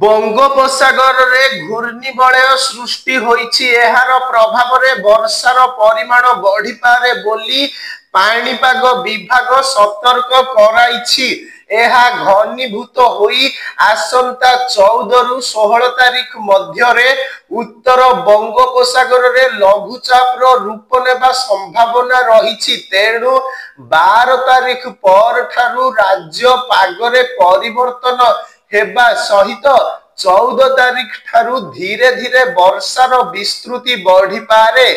बंगोपसागर घूर्णिबलय सृष्टि होईछि। एहार प्रभाव रे वर्षार परिमाण बढ़ी पारे बोली पाणीपाग विभाग सतर्क कराइछि। एहा घनीभूत होई आसंता 14 रु 16 तारिख मध्यरे उत्तर बंगोपसागर रे लघुचाप रूप नेबा संभावना रहिछि। तेणु 12 तारिख पर ठारू राज्य पागरे परिवर्तन हेबा सहित 14 तारिख ठारू धीरे धीरे वर्षार विस्तृति बढ़ी पारे।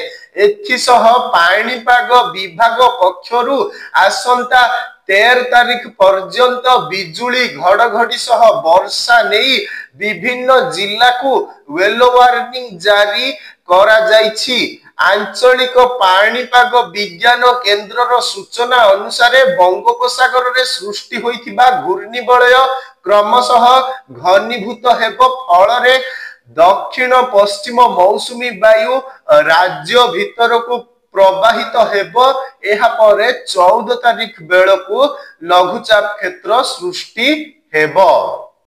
एथिसह पाणीपाग विभाग पक्षरु आसंता 13 तारिख पर्यंत बिजुली घड़घड़ी सह वर्षा नहीं विभिन्न जिला को येलो वार्निंग जारी करा जाइछि। आंचलिक पाणीपाग विज्ञान केन्द्रर सूचना अनुसार बंगोपसागर रे सृष्टि होइथिबा घूर्णिबलय क्रमशः घनीभूत हेब फल रे दक्षिण पश्चिम मौसुमी वायु राज्य भीतर को प्रवाहित हेब। एहा परे 14 तारिख बेलकु लघुचाप क्षेत्र सृष्टि हेब।